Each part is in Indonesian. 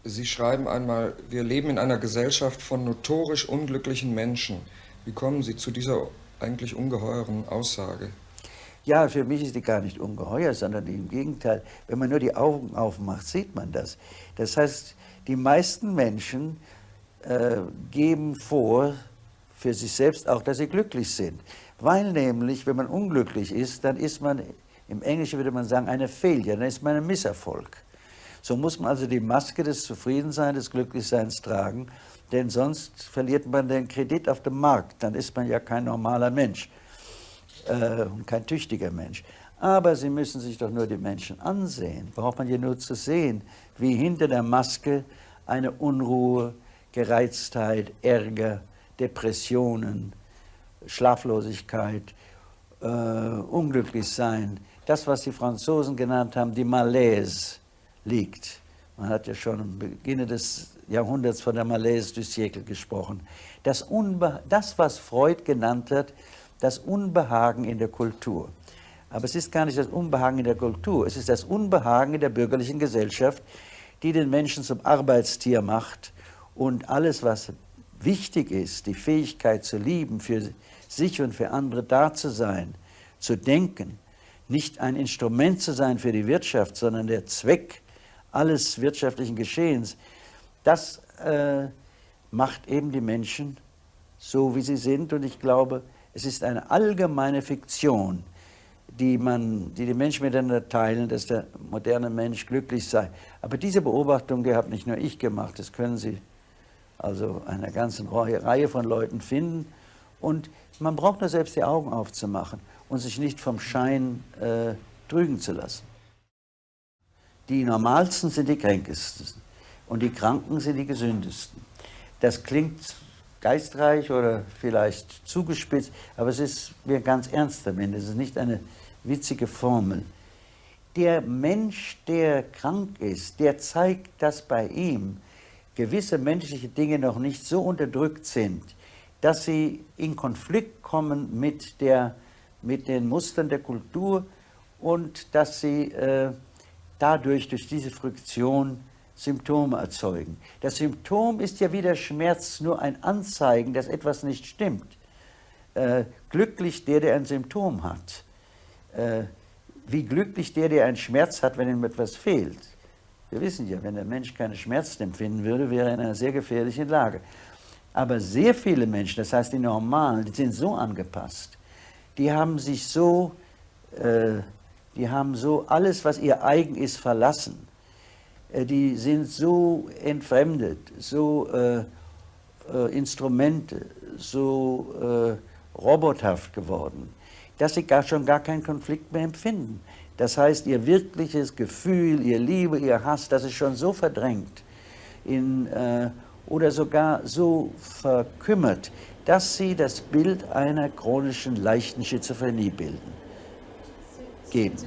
Sie schreiben einmal, wir leben in einer Gesellschaft von notorisch unglücklichen Menschen. Wie kommen Sie zu dieser eigentlich ungeheuren Aussage? Ja, für mich ist die gar nicht ungeheuer, sondern im Gegenteil. Wenn man nur die Augen aufmacht, sieht man das. Das heißt, die meisten Menschen geben vor, für sich selbst auch, dass sie glücklich sind. Weil nämlich, wenn man unglücklich ist, dann ist man, im Englischen würde man sagen, eine Failure, dann ist man ein Misserfolg. So muss man also die Maske des Zufriedenseins, des Glücklichseins tragen, denn sonst verliert man den Kredit auf dem Markt, dann ist man ja kein normaler Mensch und kein tüchtiger Mensch. Aber Sie müssen sich doch nur die Menschen ansehen. Braucht man ja nur zu sehen, wie hinter der Maske eine Unruhe, Gereiztheit, Ärger, Depressionen, Schlaflosigkeit, unglücklich sein, das, was die Franzosen genannt haben, die Malaise, liegt. Man hat ja schon am Beginn des Jahrhunderts von der Malaise du siècle gesprochen. Das, was Freud genannt hat, das Unbehagen in der Kultur. Aber es ist gar nicht das Unbehagen in der Kultur, es ist das Unbehagen in der bürgerlichen Gesellschaft, die den Menschen zum Arbeitstier macht und alles, was wichtig ist, die Fähigkeit zu lieben, für sich und für andere da zu sein, zu denken, nicht ein Instrument zu sein für die Wirtschaft, sondern der Zweck alles wirtschaftlichen Geschehens, das macht eben die Menschen so, wie sie sind. Und ich glaube, es ist eine allgemeine Fiktion, die die Menschen miteinander teilen, dass der moderne Mensch glücklich sei. Aber diese Beobachtung, die habe nicht nur ich gemacht, das können Sie also einer ganzen Reihe von Leuten finden. Und man braucht nur selbst die Augen aufzumachen und sich nicht vom Schein trügen zu lassen. Die Normalsten sind die Kränkesten und die Kranken sind die Gesündesten. Das klingt geistreich oder vielleicht zugespitzt, aber es ist mir ganz ernst damit. Es ist nicht eine witzige Formel. Der Mensch, der krank ist, der zeigt, dass bei ihm gewisse menschliche Dinge noch nicht so unterdrückt sind, dass sie in Konflikt kommen mit den Mustern der Kultur und dass sie durch diese Friktion Symptome erzeugen. Das Symptom ist ja wie der Schmerz nur ein Anzeigen, dass etwas nicht stimmt. Glücklich der ein Symptom hat. Wie glücklich der einen Schmerz hat, wenn ihm etwas fehlt. Wir wissen ja, wenn der Mensch keine Schmerzen empfinden würde, wäre er in einer sehr gefährlichen Lage. Aber sehr viele Menschen, das heißt die Normalen, die sind so angepasst, die haben so alles, was ihr eigen ist, verlassen. Die sind so entfremdet, so Instrumente, so robothaft geworden, dass sie schon gar keinen Konflikt mehr empfinden. Das heißt, ihr wirkliches Gefühl, ihr Liebe, ihr Hass, das ist schon so verdrängt oder sogar so verkümmert, dass sie das Bild einer chronischen, leichten Schizophrenie geben.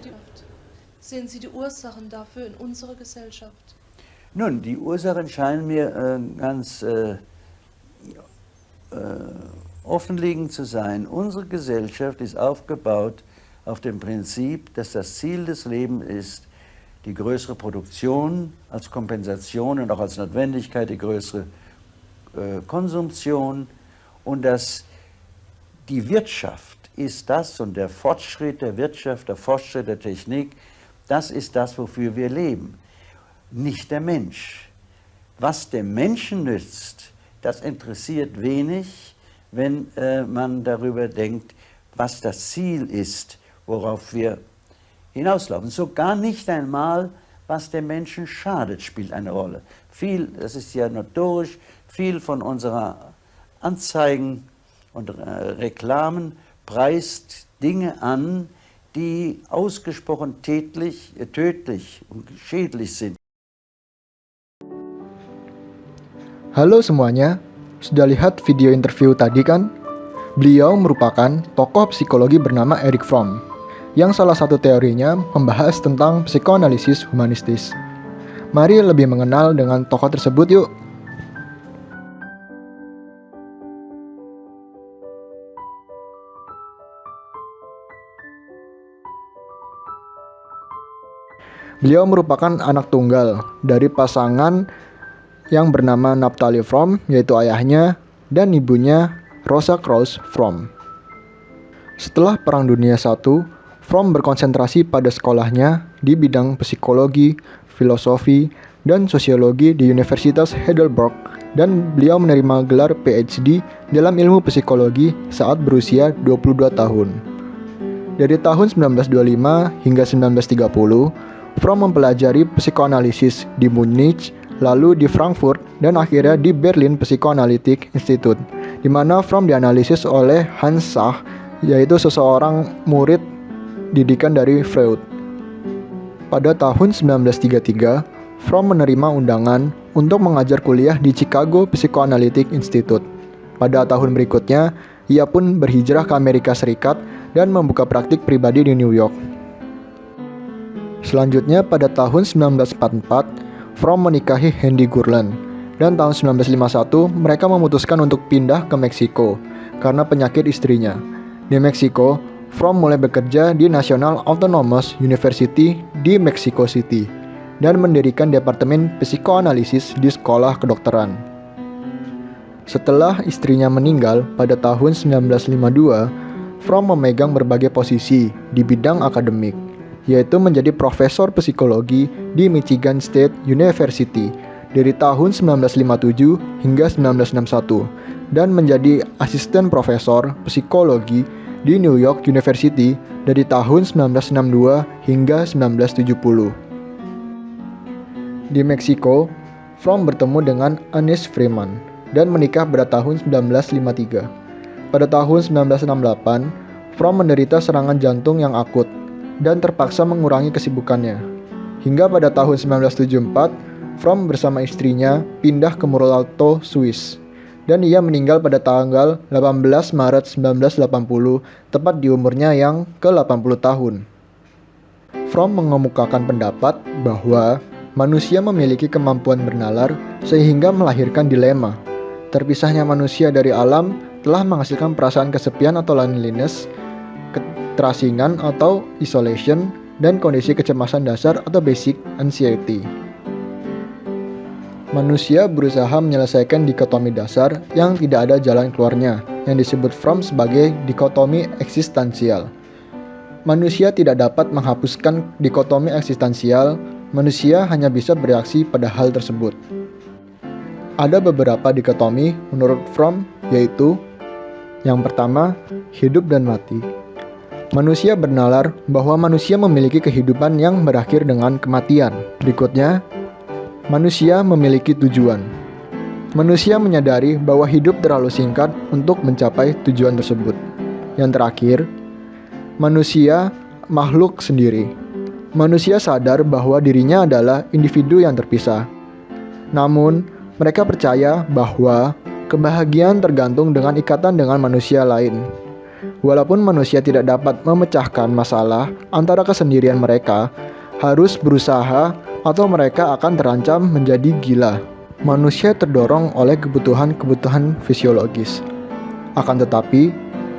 Sehen Sie die Ursachen dafür in unserer Gesellschaft? Nun, die Ursachen scheinen mir ganz offenliegend zu sein. Unsere Gesellschaft ist aufgebaut auf dem Prinzip, dass das Ziel des Lebens ist, die größere Produktion als Kompensation und auch als Notwendigkeit, die größere Konsumtion, und dass die Wirtschaft ist das und der Fortschritt der Wirtschaft, der Fortschritt der Technik, das ist das, wofür wir leben, nicht der Mensch. Was dem Menschen nützt, das interessiert wenig, wenn man darüber denkt, was das Ziel ist, worauf wir hinauslaufen. Sogar nicht einmal, was dem Menschen schadet, spielt eine Rolle. Das ist ja notorisch, viel von unserer Anzeigen und Reklamen preist Dinge an, die ausgesprochen tödlich und schädlich sind. Halo semuanya, sudah lihat video interview tadi kan? Beliau merupakan tokoh psikologi bernama Erich Fromm, yang salah satu teorinya membahas tentang psikoanalisis humanistis. Mari lebih mengenal dengan tokoh tersebut yuk. Beliau merupakan anak tunggal dari pasangan yang bernama Naphtali Fromm, yaitu ayahnya, dan ibunya Rosa Krauss Fromm. Setelah Perang Dunia I, Fromm berkonsentrasi pada sekolahnya di bidang psikologi, filosofi, dan sosiologi di Universitas Heidelberg, dan beliau menerima gelar PhD dalam ilmu psikologi saat berusia 22 tahun. Dari tahun 1925 hingga 1930, Fromm mempelajari psikoanalisis di Munich, lalu di Frankfurt, dan akhirnya di Berlin Psychoanalytic Institute, di mana Fromm dianalisis oleh Hans Sach, yaitu seseorang murid didikan dari Freud. Pada tahun 1933, Fromm menerima undangan untuk mengajar kuliah di Chicago Psychoanalytic Institute. Pada tahun berikutnya, ia pun berhijrah ke Amerika Serikat dan membuka praktik pribadi di New York. Selanjutnya, pada tahun 1944, Fromm menikahi Hendy Gurlian, dan tahun 1951 mereka memutuskan untuk pindah ke Meksiko karena penyakit istrinya. Di Meksiko, Fromm mulai bekerja di National Autonomous University di Mexico City dan mendirikan departemen psikoanalisis di sekolah kedokteran. Setelah istrinya meninggal pada tahun 1952, Fromm memegang berbagai posisi di bidang akademik, yaitu menjadi profesor psikologi di Michigan State University dari tahun 1957 hingga 1961 dan menjadi asisten profesor psikologi di New York University dari tahun 1962 hingga 1970. Di Meksiko, Fromm bertemu dengan Anish Freeman dan menikah pada tahun 1953. Pada tahun 1968, Fromm menderita serangan jantung yang akut dan terpaksa mengurangi kesibukannya. Hingga pada tahun 1974, Fromm bersama istrinya pindah ke Muro Alto, Swiss, dan ia meninggal pada tanggal 18 Maret 1980, tepat di umurnya yang ke-80 tahun. Fromm mengemukakan pendapat bahwa manusia memiliki kemampuan bernalar sehingga melahirkan dilema. Terpisahnya manusia dari alam telah menghasilkan perasaan kesepian atau loneliness, keterasingan atau isolation, dan kondisi kecemasan dasar atau basic anxiety. Manusia berusaha menyelesaikan dikotomi dasar yang tidak ada jalan keluarnya, yang disebut Fromm sebagai dikotomi eksistensial. Manusia tidak dapat menghapuskan dikotomi eksistensial, manusia hanya bisa bereaksi pada hal tersebut. Ada beberapa dikotomi menurut Fromm, yaitu yang pertama, hidup dan mati. Manusia bernalar bahwa manusia memiliki kehidupan yang berakhir dengan kematian. Berikutnya, manusia memiliki tujuan. Manusia menyadari bahwa hidup terlalu singkat untuk mencapai tujuan tersebut. Yang terakhir, manusia makhluk sendiri. Manusia sadar bahwa dirinya adalah individu yang terpisah. Namun, mereka percaya bahwa kebahagiaan tergantung dengan ikatan dengan manusia lain. Walaupun manusia tidak dapat memecahkan masalah antara kesendirian mereka, harus berusaha atau mereka akan terancam menjadi gila. Manusia terdorong oleh kebutuhan-kebutuhan fisiologis. Akan tetapi,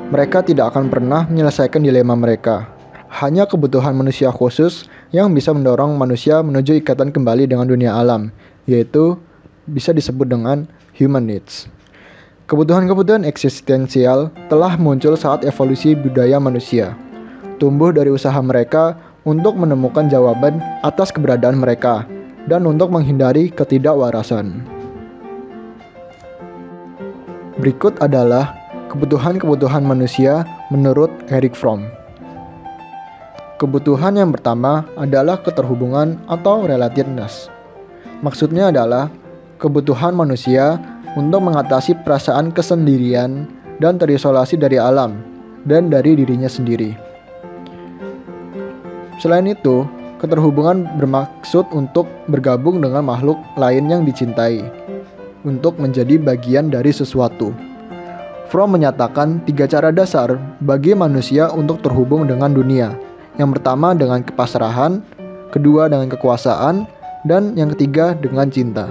mereka tidak akan pernah menyelesaikan dilema mereka. Hanya kebutuhan manusia khusus yang bisa mendorong manusia menuju ikatan kembali dengan dunia alam, yaitu bisa disebut dengan human needs. Kebutuhan-kebutuhan eksistensial telah muncul saat evolusi budaya manusia, tumbuh dari usaha mereka untuk menemukan jawaban atas keberadaan mereka, dan untuk menghindari ketidakwarasan. Berikut adalah kebutuhan-kebutuhan manusia menurut Erich Fromm. Kebutuhan yang pertama adalah keterhubungan atau relatedness. Maksudnya adalah kebutuhan manusia untuk mengatasi perasaan kesendirian dan terisolasi dari alam dan dari dirinya sendiri. Selain itu, keterhubungan bermaksud untuk bergabung dengan makhluk lain yang dicintai, untuk menjadi bagian dari sesuatu. Fromm menyatakan 3 cara dasar bagi manusia untuk terhubung dengan dunia. Yang pertama dengan kepasrahan, kedua dengan kekuasaan, dan yang ketiga dengan cinta.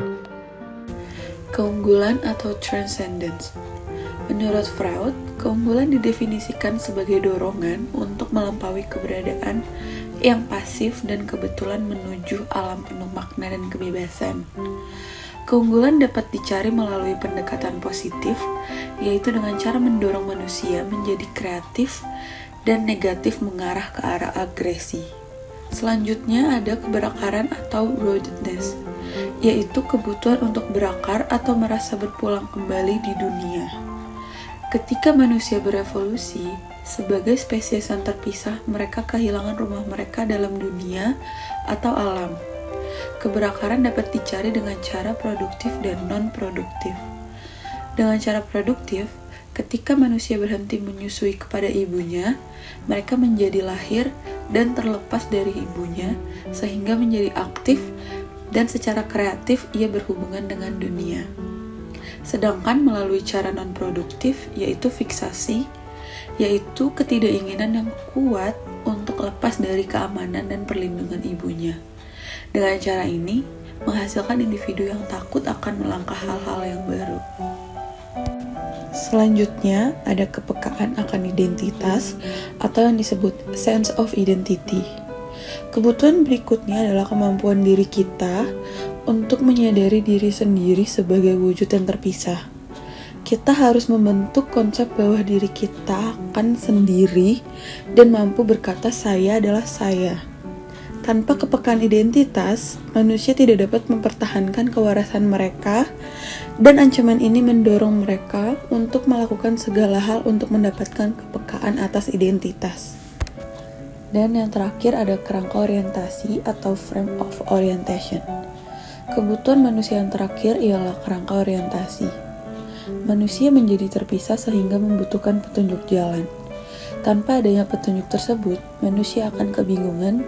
Keunggulan atau transcendence. Menurut Freud, keunggulan didefinisikan sebagai dorongan untuk melampaui keberadaan yang pasif dan kebetulan menuju alam penuh makna dan kebebasan. Keunggulan dapat dicari melalui pendekatan positif, yaitu dengan cara mendorong manusia menjadi kreatif dan negatif mengarah ke arah agresi. Selanjutnya ada keberakaran atau rootedness, yaitu kebutuhan untuk berakar atau merasa berpulang kembali di dunia. Ketika manusia berevolusi, sebagai spesies yang terpisah, mereka kehilangan rumah mereka dalam dunia atau alam. Keberakaran dapat dicari dengan cara produktif dan non-produktif. Dengan cara produktif, ketika manusia berhenti menyusui kepada ibunya, mereka menjadi lahir dan terlepas dari ibunya, sehingga menjadi aktif dan secara kreatif ia berhubungan dengan dunia. Sedangkan melalui cara non-produktif, yaitu fiksasi, yaitu ketidakinginan yang kuat untuk lepas dari keamanan dan perlindungan ibunya. Dengan cara ini, menghasilkan individu yang takut akan melangkah hal-hal yang baru. Selanjutnya, ada kepekaan akan identitas atau yang disebut sense of identity. Kebutuhan berikutnya adalah kemampuan diri kita untuk menyadari diri sendiri sebagai wujud yang terpisah. Kita harus membentuk konsep bahwa diri kita akan sendiri dan mampu berkata saya adalah saya. Tanpa kepekaan identitas, manusia tidak dapat mempertahankan kewarasan mereka, dan ancaman ini mendorong mereka untuk melakukan segala hal untuk mendapatkan kepekaan atas identitas. Dan yang terakhir ada kerangka orientasi atau frame of orientation. Kebutuhan manusia yang terakhir ialah kerangka orientasi. Manusia menjadi terpisah sehingga membutuhkan petunjuk jalan. Tanpa adanya petunjuk tersebut, manusia akan kebingungan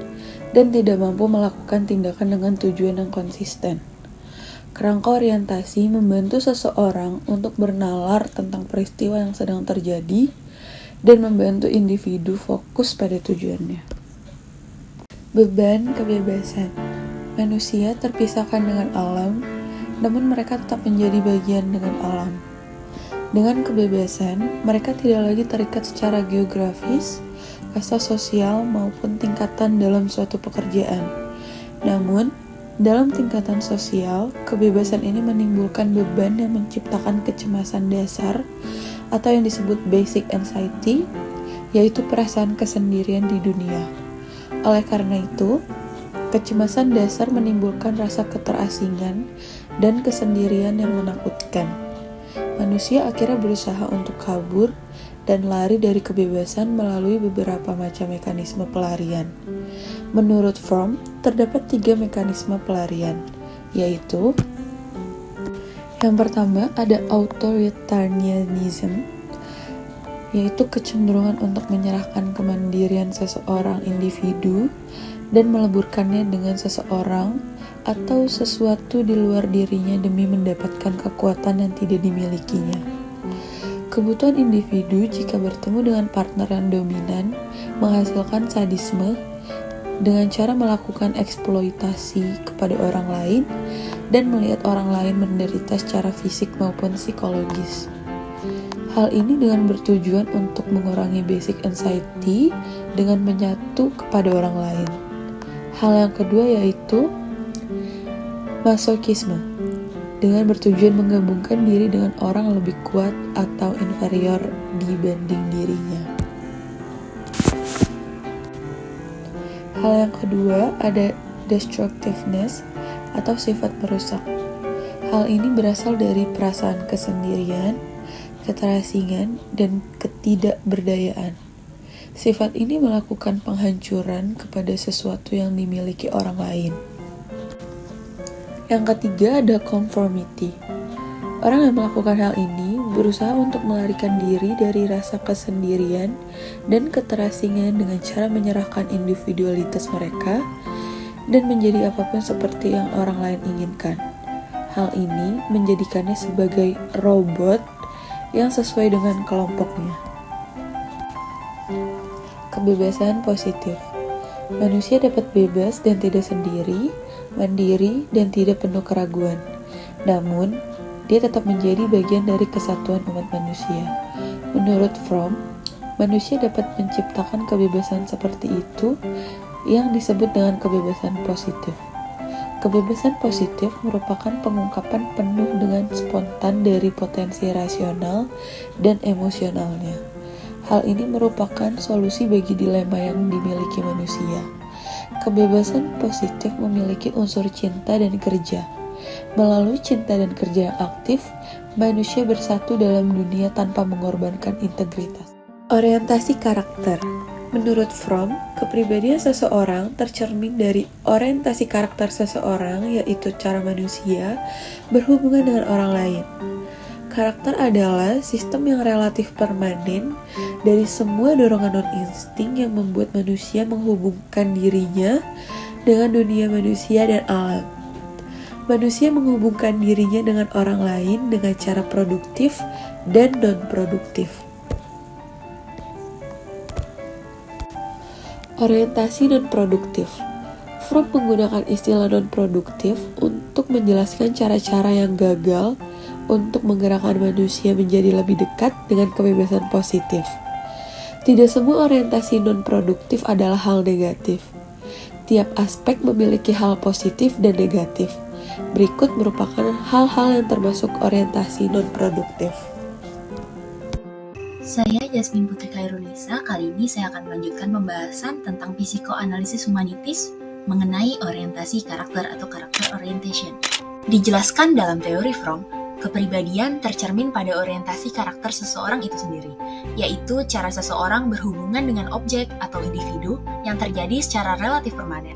dan tidak mampu melakukan tindakan dengan tujuan yang konsisten. Kerangka orientasi membantu seseorang untuk bernalar tentang peristiwa yang sedang terjadi dan membantu individu fokus pada tujuannya. Beban kebebasan. Manusia terpisahkan dengan alam, namun mereka tetap menjadi bagian dengan alam. Dengan kebebasan, mereka tidak lagi terikat secara geografis, kasta sosial, maupun tingkatan dalam suatu pekerjaan. Namun, dalam tingkatan sosial, kebebasan ini menimbulkan beban yang menciptakan kecemasan dasar atau yang disebut basic anxiety, yaitu perasaan kesendirian di dunia. Oleh karena itu, kecemasan dasar menimbulkan rasa keterasingan dan kesendirian yang menakutkan. Manusia akhirnya berusaha untuk kabur dan lari dari kebebasan melalui beberapa macam mekanisme pelarian. Menurut Fromm, terdapat 3 mekanisme pelarian, yaitu yang pertama ada authoritarianism, yaitu kecenderungan untuk menyerahkan kemandirian seseorang individu dan meleburkannya dengan seseorang atau sesuatu di luar dirinya demi mendapatkan kekuatan yang tidak dimilikinya. Kebutuhan individu jika bertemu dengan partner yang dominan menghasilkan sadisme dengan cara melakukan eksploitasi kepada orang lain dan melihat orang lain menderita secara fisik maupun psikologis. Hal ini dengan bertujuan untuk mengurangi basic anxiety dengan menyatu kepada orang lain. Hal yang kedua yaitu masokisme, dengan bertujuan menggabungkan diri dengan orang yang lebih kuat atau inferior dibanding dirinya. Hal yang kedua ada destructiveness atau sifat merusak. Hal ini berasal dari perasaan kesendirian, keterasingan, dan ketidakberdayaan. Sifat ini melakukan penghancuran kepada sesuatu yang dimiliki orang lain. Yang ketiga ada conformity. Orang yang melakukan hal ini berusaha untuk melarikan diri dari rasa kesendirian dan keterasingan dengan cara menyerahkan individualitas mereka dan menjadi apapun seperti yang orang lain inginkan. Hal ini menjadikannya sebagai robot yang sesuai dengan kelompoknya. Kebebasan positif. Manusia dapat bebas dan tidak sendiri, mandiri, dan tidak penuh keraguan. Namun, dia tetap menjadi bagian dari kesatuan umat manusia. Menurut Fromm, manusia dapat menciptakan kebebasan seperti itu yang disebut dengan kebebasan positif. Kebebasan positif merupakan pengungkapan penuh dengan spontan dari potensi rasional dan emosionalnya. Hal ini merupakan solusi bagi dilema yang dimiliki manusia. Kebebasan positif memiliki unsur cinta dan kerja. Melalui cinta dan kerja yang aktif, manusia bersatu dalam dunia tanpa mengorbankan integritas. Orientasi karakter. Menurut Fromm, kepribadian seseorang tercermin dari orientasi karakter seseorang, yaitu cara manusia berhubungan dengan orang lain. Karakter adalah sistem yang relatif permanen dari semua dorongan non-insting yang membuat manusia menghubungkan dirinya dengan dunia manusia dan alam. Manusia menghubungkan dirinya dengan orang lain dengan cara produktif dan non-produktif. Orientasi non-produktif. Fromm menggunakan istilah non-produktif untuk menjelaskan cara-cara yang gagal untuk menggerakkan manusia menjadi lebih dekat dengan kebebasan positif. Tidak semua orientasi non-produktif adalah hal negatif. Tiap aspek memiliki hal positif dan negatif. Berikut merupakan hal-hal yang termasuk orientasi non-produktif. Saya Jasmine Putri Khairunisa. Kali ini saya akan melanjutkan pembahasan tentang psikoanalisis humanitis mengenai orientasi karakter atau character orientation. Dijelaskan dalam teori Fromm, kepribadian tercermin pada orientasi karakter seseorang itu sendiri, yaitu cara seseorang berhubungan dengan objek atau individu yang terjadi secara relatif permanen.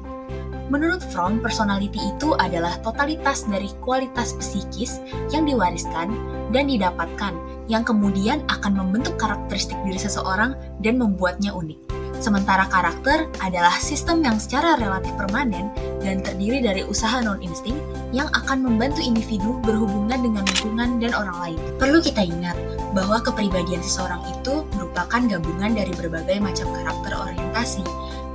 Menurut Fromm, personality itu adalah totalitas dari kualitas psikis yang diwariskan dan didapatkan, yang kemudian akan membentuk karakteristik diri seseorang dan membuatnya unik. Sementara karakter adalah sistem yang secara relatif permanen dan terdiri dari usaha non-insting yang akan membantu individu berhubungan dengan lingkungan dan orang lain. Perlu kita ingat bahwa kepribadian seseorang itu merupakan gabungan dari berbagai macam karakter orientasi.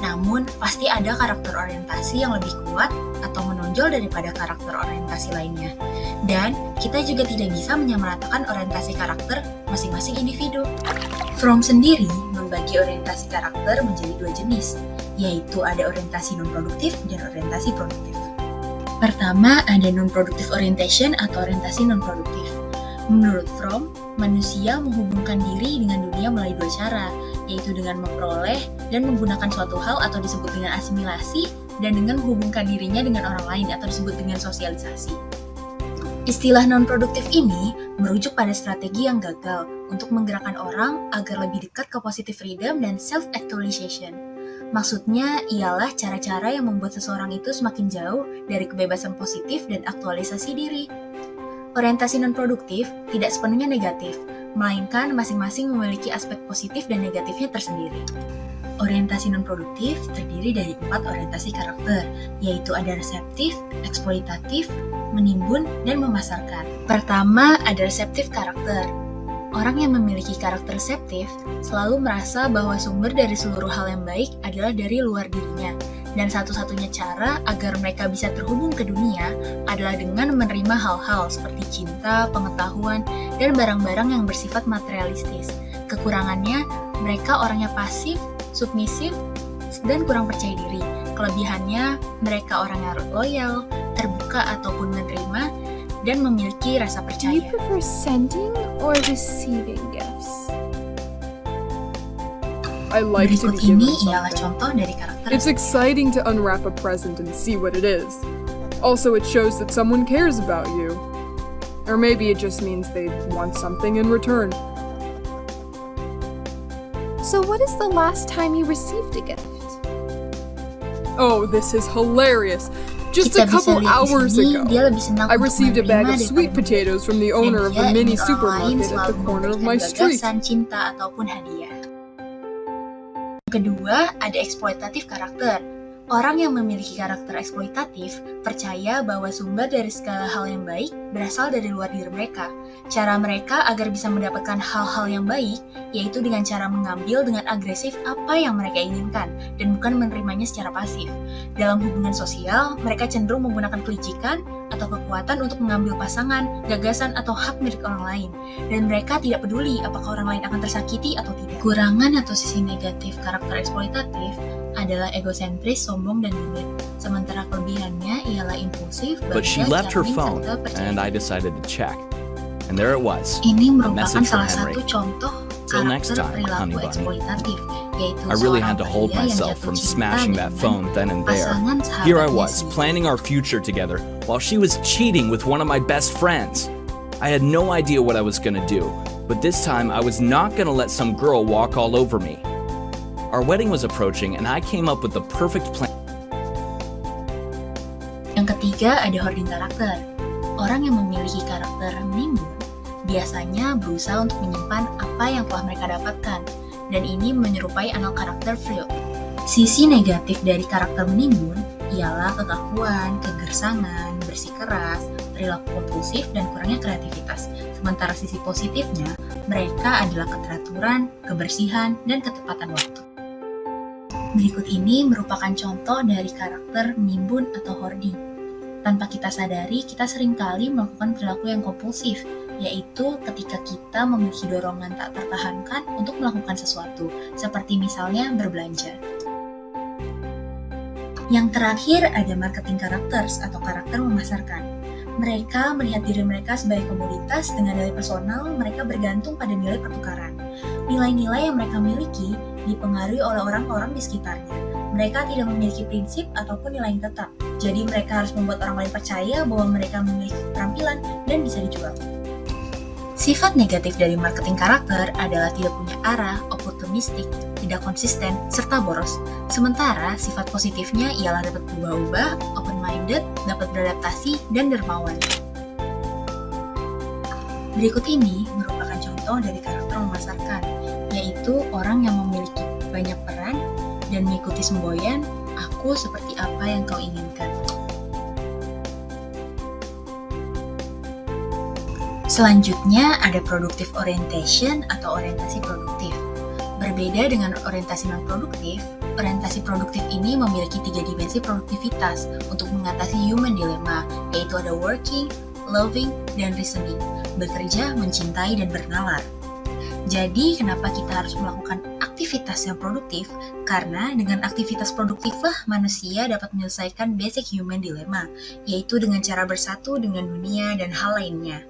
Namun, pasti ada karakter orientasi yang lebih kuat atau menonjol daripada karakter orientasi lainnya. Dan kita juga tidak bisa menyamaratakan orientasi karakter masing-masing individu. Fromm sendiri membagi orientasi karakter menjadi dua jenis, yaitu ada orientasi non-produktif dan orientasi produktif. Pertama, ada non-productive orientation atau orientasi non-produktif. Menurut Fromm, manusia menghubungkan diri dengan dunia melalui dua cara, yaitu dengan memperoleh dan menggunakan suatu hal atau disebut dengan asimilasi, dan dengan menghubungkan dirinya dengan orang lain atau disebut dengan sosialisasi. Istilah non-produktif ini merujuk pada strategi yang gagal untuk menggerakkan orang agar lebih dekat ke positive freedom dan self-actualization. Maksudnya ialah cara-cara yang membuat seseorang itu semakin jauh dari kebebasan positif dan aktualisasi diri. Orientasi non-produktif tidak sepenuhnya negatif, melainkan masing-masing memiliki aspek positif dan negatifnya tersendiri. Orientasi non-produktif terdiri dari 4 orientasi karakter, yaitu ada reseptif, eksploitatif, menimbun, dan memasarkan. Pertama, ada reseptif karakter. Orang yang memiliki karakter reseptif selalu merasa bahwa sumber dari seluruh hal yang baik adalah dari luar dirinya, dan satu-satunya cara agar mereka bisa terhubung ke dunia adalah dengan menerima hal-hal seperti cinta, pengetahuan, dan barang-barang yang bersifat materialistis. Kekurangannya, mereka orangnya pasif, submisif, dan kurang percaya diri. Kelebihannya, mereka orangnya loyal, terbuka ataupun menerima, dan memiliki rasa Do percaya. you prefer sending or receiving gifts? I like to Berikut be given ini ialah something. contoh dari karakter It's exciting to unwrap a present and see what it is. Also, it shows that someone cares about you. Or maybe it just means they want something in return. So what is the last time you received a gift? Oh, this is hilarious. Just Kita a bisa couple lihat di hours sini, ago, dia lebih senang I untuk received a bag menerima of sweet daripada potatoes from the dan owner of dia the mini ingin orang lain supermarket at selalu the corner of my memberikan street. gagasan, cinta, ataupun hadiah. Kedua, ada eksploitatif karakter. Orang yang memiliki karakter eksploitatif percaya bahwa sumber dari segala hal yang baik berasal dari luar diri mereka. Cara mereka agar bisa mendapatkan hal-hal yang baik yaitu dengan cara mengambil dengan agresif apa yang mereka inginkan dan bukan menerimanya secara pasif. Dalam hubungan sosial, mereka cenderung menggunakan kelicikan atau kekuatan untuk mengambil pasangan, gagasan, atau hak milik orang lain. Dan mereka tidak peduli apakah orang lain akan tersakiti atau tidak. Kurangan atau sisi negatif karakter eksploitatif adalah egosentris, sombong, dan genit. sementara kelebihannya ialah impulsif, But she bahagia, left her charming, phone, serta percaya and I diri. decided to check. And there it was, Ini a merupakan message from salah Henry. satu contoh Till next karakter time, perilaku honey bunny. eksploitatif, yaitu I really seorang had to hold pria yang myself jatuh from cinta smashing that dengan phone then and there. pasangan Here I sahabatnya was, sendiri. planning our future together, while she was cheating with one of my best friends. I had no idea what I was gonna do, but this time I was not gonna let some girl walk all over me. Our wedding was approaching, and I came up with the perfect plan. Yang ketiga ada hoarding karakter. Orang yang memiliki karakter menimbun biasanya berusaha untuk menyimpan apa yang telah mereka dapatkan, dan ini menyerupai anal karakter Freud. Sisi negatif dari karakter menimbun ialah kekakuan, kegersangan, bersikeras, perilaku kompulsif, dan kurangnya kreativitas. Sementara sisi positifnya, mereka adalah keteraturan, kebersihan, dan ketepatan waktu. Berikut ini merupakan contoh dari karakter menimbun atau hoarding. Tanpa kita sadari, kita seringkali melakukan perilaku yang kompulsif, yaitu ketika kita memiliki dorongan tak tertahankan untuk melakukan sesuatu, seperti misalnya berbelanja. Yang terakhir ada marketing characters atau karakter memasarkan. Mereka melihat diri mereka sebagai komoditas dengan nilai personal, mereka bergantung pada nilai pertukaran. Nilai-nilai yang mereka miliki dipengaruhi oleh orang-orang di sekitarnya. Mereka tidak memiliki prinsip ataupun nilai yang tetap, jadi mereka harus membuat orang lain percaya bahwa mereka memiliki keterampilan dan bisa dijual. Sifat negatif dari marketing karakter adalah tidak punya arah, oportunistik, tidak konsisten, serta boros. Sementara sifat positifnya ialah dapat berubah-ubah, open-minded, dapat beradaptasi, dan dermawan. Berikut ini merupakan contoh dari karakter memasarkan, yaitu orang yang memiliki banyak peran dan mengikuti semboyan, aku seperti apa yang kau inginkan. Selanjutnya ada productive orientation atau orientasi produktif. Berbeda dengan orientasi non-produktif, orientasi produktif ini memiliki 3 dimensi produktivitas untuk mengatasi human dilemma, yaitu ada working, loving, dan reasoning, bekerja, mencintai, dan bernalar. Jadi, kenapa kita harus melakukan aktivitas yang produktif? Karena dengan aktivitas produktiflah manusia dapat menyelesaikan basic human dilemma, yaitu dengan cara bersatu dengan dunia dan hal lainnya,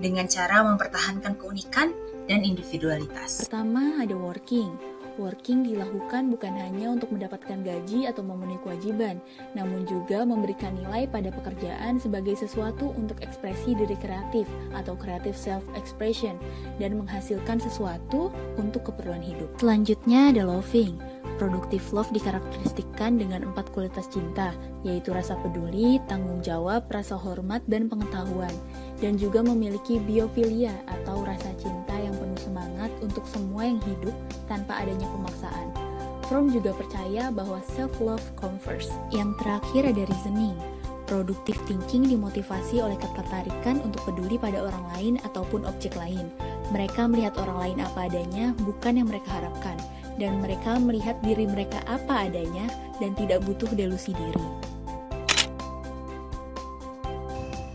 dengan cara mempertahankan keunikan dan individualitas. Pertama ada working. Working dilakukan bukan hanya untuk mendapatkan gaji atau memenuhi kewajiban, namun juga memberikan nilai pada pekerjaan sebagai sesuatu untuk ekspresi diri kreatif atau creative self-expression dan menghasilkan sesuatu untuk keperluan hidup. Selanjutnya ada loving. Produktif love dikarakteristikkan dengan 4 kualitas cinta, yaitu rasa peduli, tanggung jawab, rasa hormat, dan pengetahuan, dan juga memiliki biophilia atau rasa cinta yang penuh semangat untuk semua yang hidup tanpa adanya pemaksaan. Fromm juga percaya bahwa self-love comes first. Yang terakhir ada reasoning. Productive thinking dimotivasi oleh ketertarikan untuk peduli pada orang lain ataupun objek lain. Mereka melihat orang lain apa adanya, bukan yang mereka harapkan, dan mereka melihat diri mereka apa adanya dan tidak butuh delusi diri.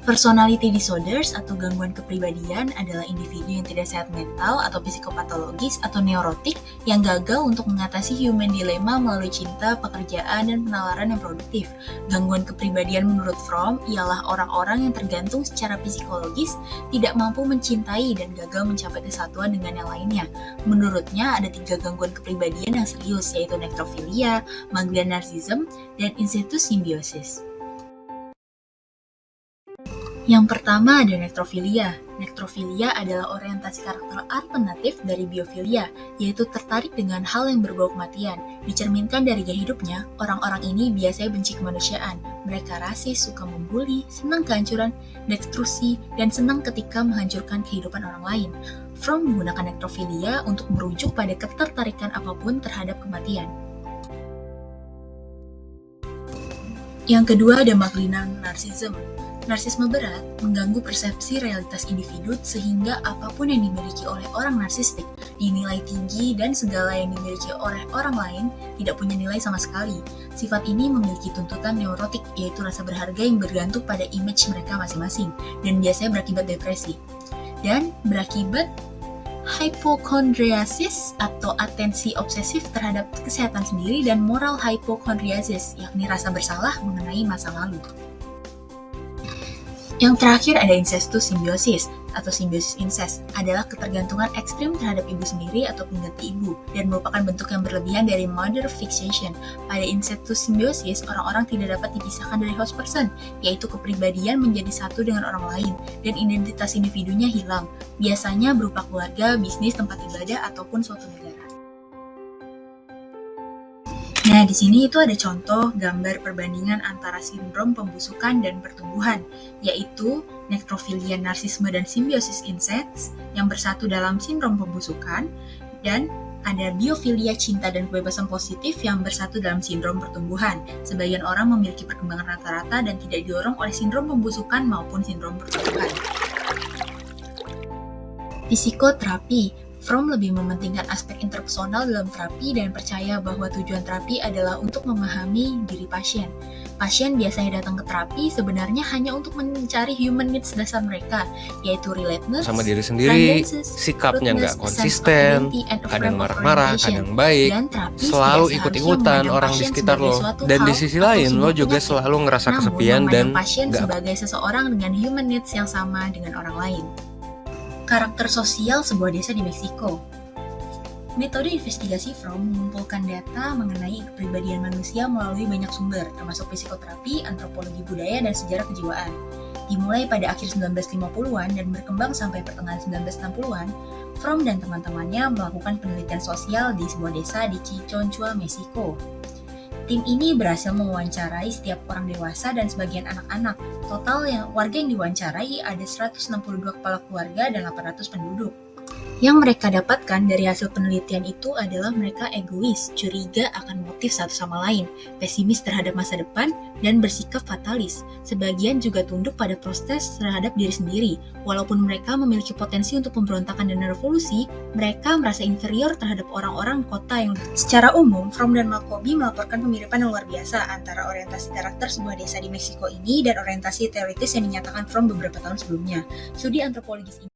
Personality disorders atau gangguan kepribadian adalah individu yang tidak sehat mental atau psikopatologis atau neurotik yang gagal untuk mengatasi human dilemma melalui cinta, pekerjaan, dan penalaran yang produktif. Gangguan kepribadian menurut Fromm ialah orang-orang yang tergantung secara psikologis, tidak mampu mencintai, dan gagal mencapai kesatuan dengan yang lainnya. Menurutnya ada 3 gangguan kepribadian yang serius, yaitu nekrofilia, manglia narsism, dan institusi simbiosis. Yang pertama ada nektrofilia. Nektrofilia adalah orientasi karakter alternatif dari biofilia, yaitu tertarik dengan hal yang berbau kematian. Dicerminkan dari gaya hidupnya, orang-orang ini biasanya benci kemanusiaan. Mereka rasis, suka membuli, senang kehancuran, destruksi, dan senang ketika menghancurkan kehidupan orang lain. Fromm menggunakan nektrofilia untuk merujuk pada ketertarikan apapun terhadap kematian. Yang kedua ada malignant narsism. Narsisme berat mengganggu persepsi realitas individu sehingga apapun yang dimiliki oleh orang narsistik dinilai tinggi dan segala yang dimiliki oleh orang lain tidak punya nilai sama sekali. Sifat ini memiliki tuntutan neurotik, yaitu rasa berharga yang bergantung pada image mereka masing-masing dan biasanya berakibat depresi. Dan berakibat hypochondriasis atau atensi obsesif terhadap kesehatan sendiri, dan moral hypochondriasis, yakni rasa bersalah mengenai masa lalu. Yang terakhir ada incestus symbiosis atau simbiosis incest, adalah ketergantungan ekstrim terhadap ibu sendiri atau pengganti ibu, dan merupakan bentuk yang berlebihan dari mother fixation. Pada incestus symbiosis, orang-orang tidak dapat dipisahkan dari host person, yaitu kepribadian menjadi satu dengan orang lain, dan identitas individunya hilang, biasanya berupa keluarga, bisnis, tempat ibadah, ataupun suatu negara. Nah, di sini itu ada contoh gambar perbandingan antara sindrom pembusukan dan pertumbuhan, yaitu nekrofilia, narsisme, dan simbiosis incest yang bersatu dalam sindrom pembusukan, dan ada biofilia, cinta, dan kebebasan positif yang bersatu dalam sindrom pertumbuhan. Sebagian orang memiliki perkembangan rata-rata dan tidak didorong oleh sindrom pembusukan maupun sindrom pertumbuhan. Psikoterapi. Fromm lebih mementingkan aspek interpersonal dalam terapi dan percaya bahwa tujuan terapi adalah untuk memahami diri pasien. Pasien biasanya datang ke terapi sebenarnya hanya untuk mencari human needs dasar mereka, yaitu relatedness, sama diri sendiri, sikapnya nggak konsisten, kadang marah-marah, kadang baik, selalu ikut-ikutan orang di sekitar lo. Dan di sisi lain, lo juga selalu ngerasa kesepian dan pasien nggak sebagai seseorang dengan human needs yang sama dengan orang lain. Karakter sosial sebuah desa di Meksiko. Metode investigasi Fromm mengumpulkan data mengenai kepribadian manusia melalui banyak sumber, termasuk psikoterapi, antropologi budaya, dan sejarah kejiwaan. Dimulai pada akhir 1950-an dan berkembang sampai pertengahan 1960-an, Fromm dan teman-temannya melakukan penelitian sosial di sebuah desa di Chichonchua, Meksiko. Tim ini berhasil mewawancarai setiap orang dewasa dan sebagian anak-anak. Total warga yang diwawancarai ada 162 kepala keluarga dan 800 penduduk. Yang mereka dapatkan dari hasil penelitian itu adalah mereka egois, curiga akan motif satu sama lain, pesimis terhadap masa depan, dan bersikap fatalis. Sebagian juga tunduk pada proses terhadap diri sendiri. Walaupun mereka memiliki potensi untuk pemberontakan dan revolusi, mereka merasa inferior terhadap orang-orang kota yang... Secara umum, Fromm dan Malkobi melaporkan pemiripan yang luar biasa antara orientasi karakter sebuah desa di Meksiko ini dan orientasi teoritis yang dinyatakan Fromm beberapa tahun sebelumnya. Studi antropologis ini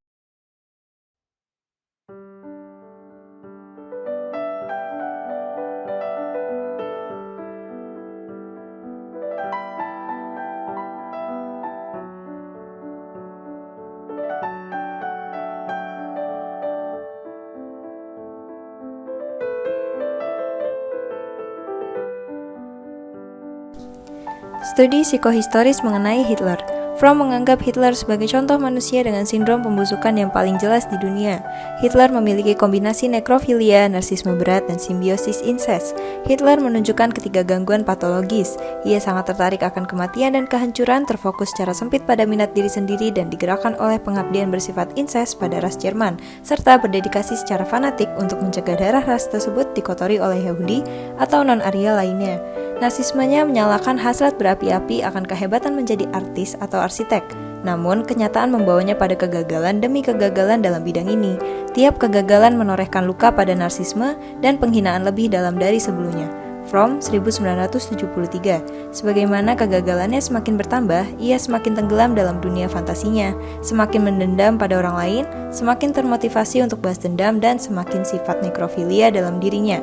Studi psikohistoris mengenai Hitler. Fromm menganggap Hitler sebagai contoh manusia dengan sindrom pembusukan yang paling jelas di dunia. Hitler memiliki kombinasi nekrofilia, narsisme berat, dan simbiosis incest. Hitler menunjukkan ketiga gangguan patologis. Ia sangat tertarik akan kematian dan kehancuran, terfokus secara sempit pada minat diri sendiri dan digerakkan oleh pengabdian bersifat incest pada ras Jerman, serta berdedikasi secara fanatik untuk mencegah darah ras tersebut dikotori oleh Yahudi atau non-Arya lainnya. Narsismenya menyalakan hasrat berapi-api akan kehebatan menjadi artis atau arsitek. Namun, kenyataan membawanya pada kegagalan demi kegagalan dalam bidang ini. Tiap kegagalan menorehkan luka pada narsisme dan penghinaan lebih dalam dari sebelumnya. Fromm 1973. Sebagaimana kegagalannya semakin bertambah, ia semakin tenggelam dalam dunia fantasinya, semakin mendendam pada orang lain, semakin termotivasi untuk balas dendam, dan semakin sifat nekrofilia dalam dirinya.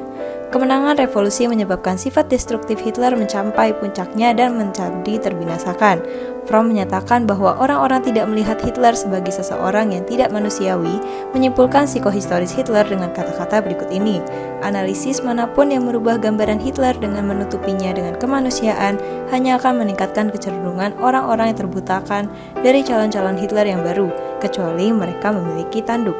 Kemenangan revolusi menyebabkan sifat destruktif Hitler mencapai puncaknya dan menjadi terbinasakan. Fromm menyatakan bahwa orang-orang tidak melihat Hitler sebagai seseorang yang tidak manusiawi, menyimpulkan psikohistoris Hitler dengan kata-kata berikut ini. Analisis manapun yang merubah gambaran Hitler dengan menutupinya dengan kemanusiaan hanya akan meningkatkan kecenderungan orang-orang yang terbutakan dari calon-calon Hitler yang baru, kecuali mereka memiliki tanduk.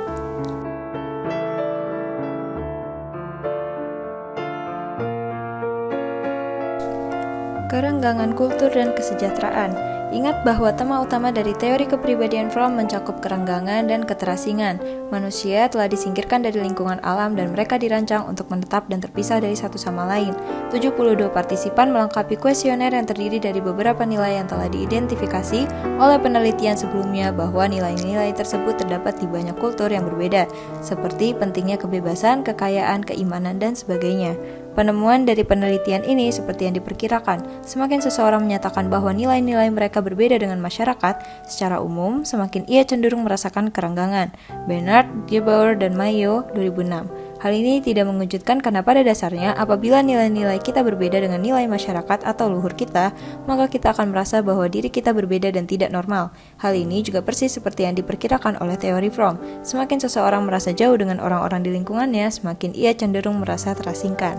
Kerenggangan kultur dan kesejahteraan. Ingat bahwa tema utama dari teori kepribadian Fromm mencakup kerenggangan dan keterasingan. Manusia telah disingkirkan dari lingkungan alam dan mereka dirancang untuk menetap dan terpisah dari satu sama lain. 72 partisipan melengkapi kuesioner yang terdiri dari beberapa nilai yang telah diidentifikasi oleh penelitian sebelumnya bahwa nilai-nilai tersebut terdapat di banyak kultur yang berbeda, seperti pentingnya kebebasan, kekayaan, keimanan, dan sebagainya. Penemuan dari penelitian ini seperti yang diperkirakan, semakin seseorang menyatakan bahwa nilai-nilai mereka berbeda dengan masyarakat, secara umum semakin ia cenderung merasakan kerenggangan. Bernard, Gebauer, dan Mayo, 2006. Hal ini tidak mengejutkan karena pada dasarnya apabila nilai-nilai kita berbeda dengan nilai masyarakat atau luhur kita, maka kita akan merasa bahwa diri kita berbeda dan tidak normal. Hal ini juga persis seperti yang diperkirakan oleh teori Fromm. Semakin seseorang merasa jauh dengan orang-orang di lingkungannya, semakin ia cenderung merasa terasingkan.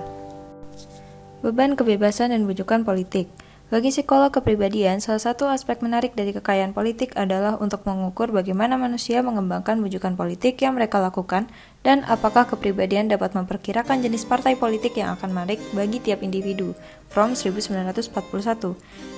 Beban kebebasan dan bujukan politik. Bagi psikolog kepribadian, salah satu aspek menarik dari kekayaan politik adalah untuk mengukur bagaimana manusia mengembangkan bujukan politik yang mereka lakukan dan apakah kepribadian dapat memperkirakan jenis partai politik yang akan menarik bagi tiap individu. Fromm 1941.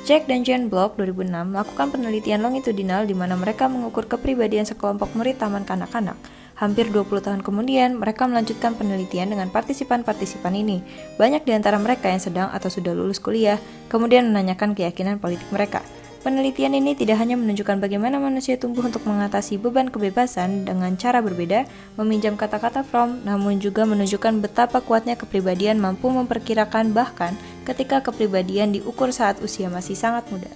Jack dan Jane Block 2006 melakukan penelitian longitudinal di mana mereka mengukur kepribadian sekelompok murid taman kanak-kanak. Hampir 20 tahun kemudian, mereka melanjutkan penelitian dengan partisipan-partisipan ini. Banyak di antara mereka yang sedang atau sudah lulus kuliah, kemudian menanyakan keyakinan politik mereka. Penelitian ini tidak hanya menunjukkan bagaimana manusia tumbuh untuk mengatasi beban kebebasan dengan cara berbeda, meminjam kata-kata Fromm, namun juga menunjukkan betapa kuatnya kepribadian mampu memperkirakan bahkan ketika kepribadian diukur saat usia masih sangat muda.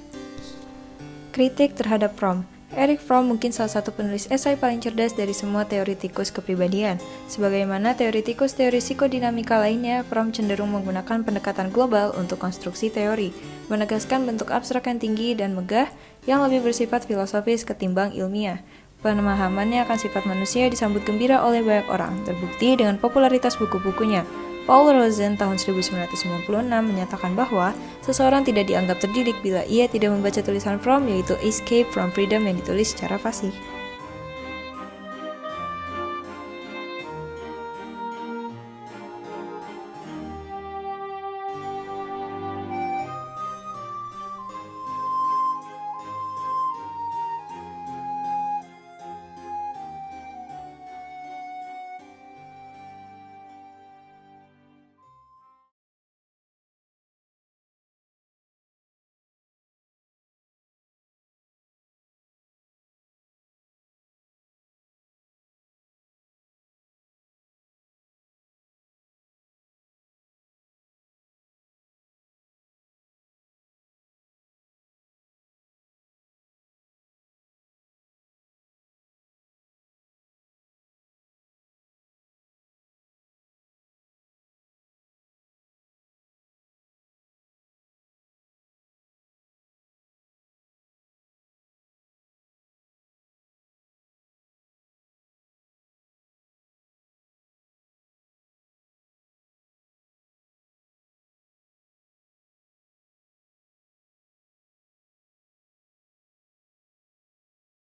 Kritik terhadap Fromm. Erich Fromm mungkin salah satu penulis esai paling cerdas dari semua teoritikus kepribadian. Sebagaimana teoritikus teori psikodinamika lainnya, Fromm cenderung menggunakan pendekatan global untuk konstruksi teori, menegaskan bentuk abstrak yang tinggi dan megah yang lebih bersifat filosofis ketimbang ilmiah. Pemahamannya akan sifat manusia disambut gembira oleh banyak orang, terbukti dengan popularitas buku-bukunya. Paul Rosen tahun 1996 menyatakan bahwa seseorang tidak dianggap terdidik bila ia tidak membaca tulisan Fromm, yaitu Escape from Freedom yang ditulis secara fasih.